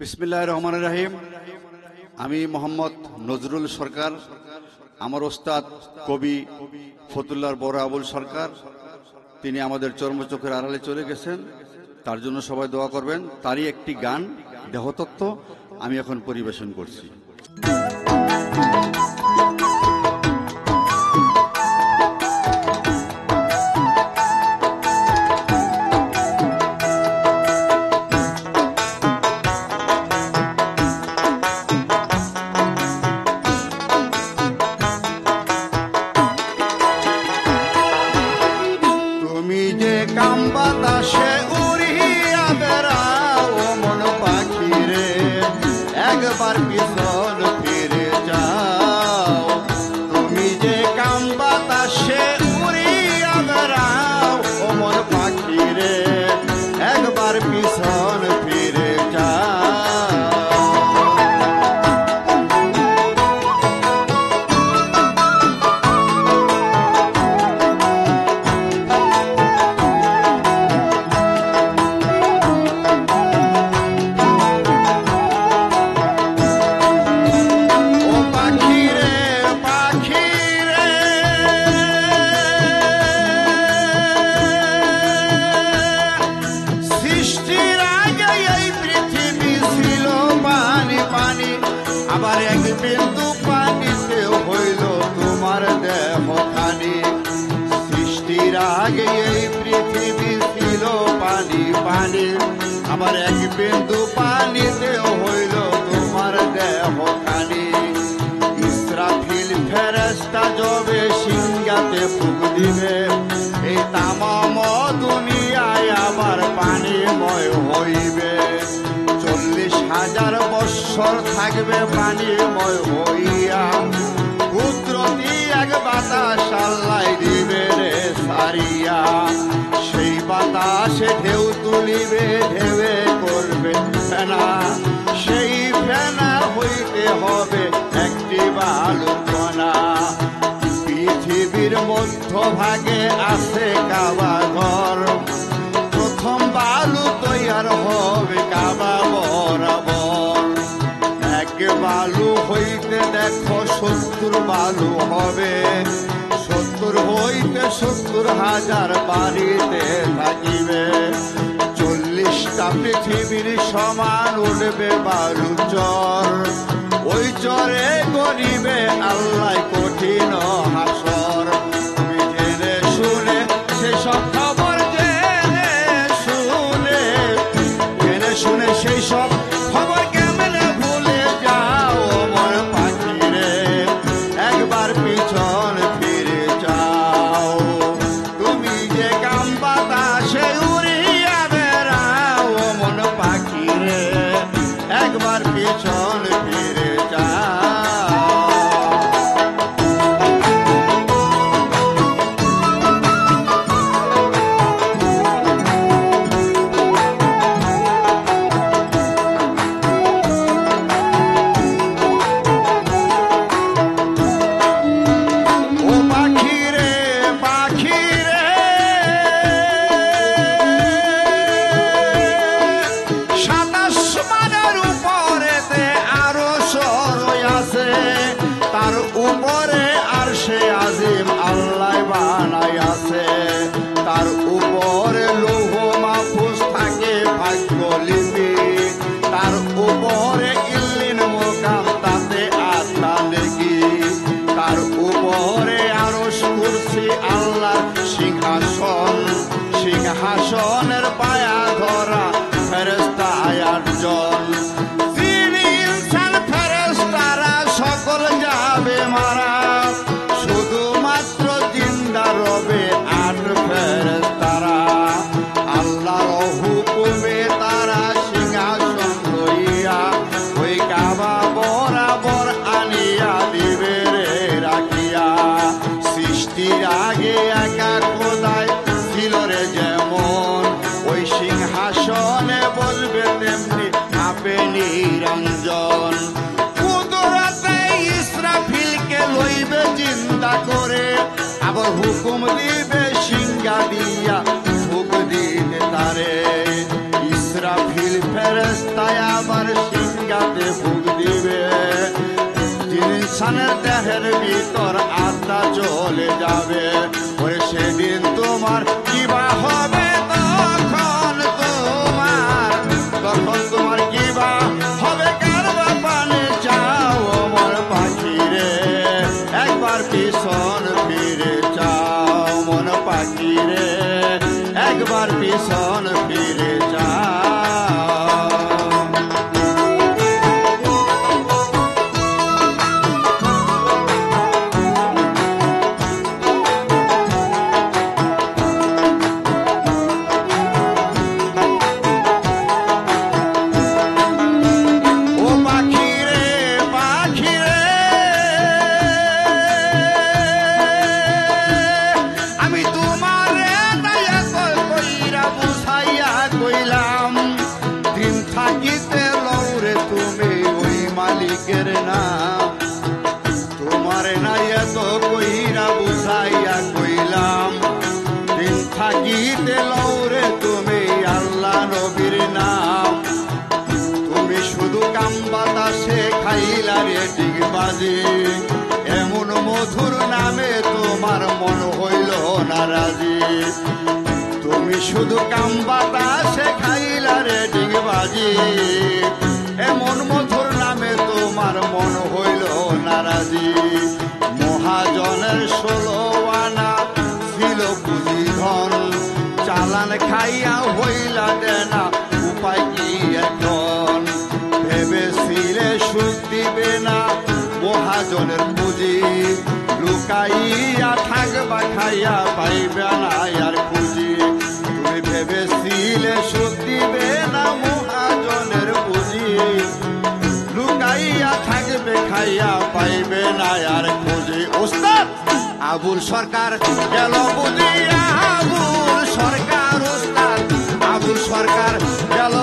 বিসমিল্লাহির রহমানির রহিম। আমি মোহাম্মদ নজরুল সরকার। আমার ওস্তাদ কবি ফতুল্লাহর বড় আবুল সরকার, তিনি আমাদের চর্মচোখের আড়ালে চলে গেছেন। তার জন্য সবাই দোয়া করবেন। তারই একটি গান দেহতত্ত্ব আমি এখন পরিবেশন করছি। বাতাসে উড়িয়া বেড়াও মন পাখি রে, একবার পিছন ফিরে যাও। তুমি যে কাম বাতাসে উড়িয়া বেড়াও মন পাখি রে, একবার পিছন ফিরে যাও। আবার এক বিন্দু পানিতে হইল তোমার দেহখানি। সৃষ্টির আগে এই পৃথিবী ছিল পানি পানি, আবার এক বিন্দু পানিতে হইল তোমার দেহখানি। ইসরাফিল ফেরেশতা যবে সিংহাতে ফুঁক দিবে, এই তামাম দুনিয়ায় আবার পানিময় হইবে। 40,000 বৎসর থাকবে পানিময় হইয়া, কুদরতি এক বাতাস আল্লাহ দিবে রে সারিয়া। সেই বাতাসে ঢেউ তুলিবে, ঢেউয়ে করবে ফেনা, সেই ফেনা হইতে হবে একটি বালুকণা। পৃথিবীর মধ্যভাগে আছে কাবা ঘর, প্রথম বালু তৈয়ার হবে কাবা বরাবর। এক বালু হইতে দেখো 70 বালু হবে, 70 হইতে 70,000 বাড়িতে থাকিবে। 40টা পৃথিবীর সমান উঠবে বালু চর, ওই চরে গরিবে আল্লাহ কঠিন হাসর। তুমি জেনে শুনে সেসব খবর শুনে সেই সব খবর কেমনে ভুলে যাও আমার পাখি রে, একবার পিছন ফিরে যাও। তুমি যে কাম বাতাসে উড়িয়া বেড়াও মন পাখি রে, একবার পিছন ফিরে যাও। তার উপরে আরশে আজিম আল্লাহ বানাই আছে, তার উপরে লৌহ মাহফুজ থাকে ভাগ্য লিপি, তার উপরে ইল্লিন মুকাম তাতে আত্মা নেকি, তার উপরে আরশ কুরসি আল্লাহর সিংহাসন, সিংহাসনের পায়া ধরা ফেরেশতা 8 জন। সকল যাবে মারা, শুধুমাত্র জিন্দা রবে 8 ফেরেশতারা। আল্লাহর হুকুমে তারা সিংহাসন লইয়া ওই কাবা বরাবর আনিয়া দিবে রে রাখিয়া। সৃষ্টির আগে একা খোদাই ছিল রে যেমন, ওই সিংহাসনে বসবে তেমনি আপে নিরঞ্জন। লইবে চিন্তা করে, আবার হুকুম দিবে সিংহা দিয়া ফুক দিতে তারে। ইসরাফিল ফেরেশতায় আবার সিংহাতে ফুঁক দিবে, ইনসানের দেহের ভিতর আত্মা চলে যাবে। ওরে সেদিন তোমার কিবা হবে, তখন তোমার কিবা হবে, কারবা পানে চাও আমার পাখি রে, একবার পিছন ফিরে চাও মন পাখি রে, একবার পিছন ফিরে যাও। তোমার নাই এত কইরা বুঝাইয়া কইলাম, দিন থাকিতে লৌরে তুমি আল্লাহ নবীর নাম। তুমি শুধু কাম বাতাসে খাইলা রে ডিগবাজি, এমন মধুর নামে তোমার মন হইল না রাজি। তুমি শুধু কাম বাতাসে খাইলা রে ডিগবাজি, এমন মধুর নামে তোমার মন হইল নারাজি। মহাজনের 16 আনা ছিল পুঁজি ধন, চালান খাইয়া হইলা দেনা উপায় কি এখন? ভেবেছিলে সুখ দিবে না মহাজনের পুঁজি, লুকাইয়া থাকবা খাইয়া পাইবে না আর খুঁজি। তুমি ভেবেছিলে সুখ দিবে না মহাজনের পুঁজি, লুকাইয়া থাকবে খাইয়া পাইবে না আর খুঁজি। ওস্তাদ আবুল সরকার গেল বুঝি, আবুল সরকার ওস্তাদ আবুল সরকার গেল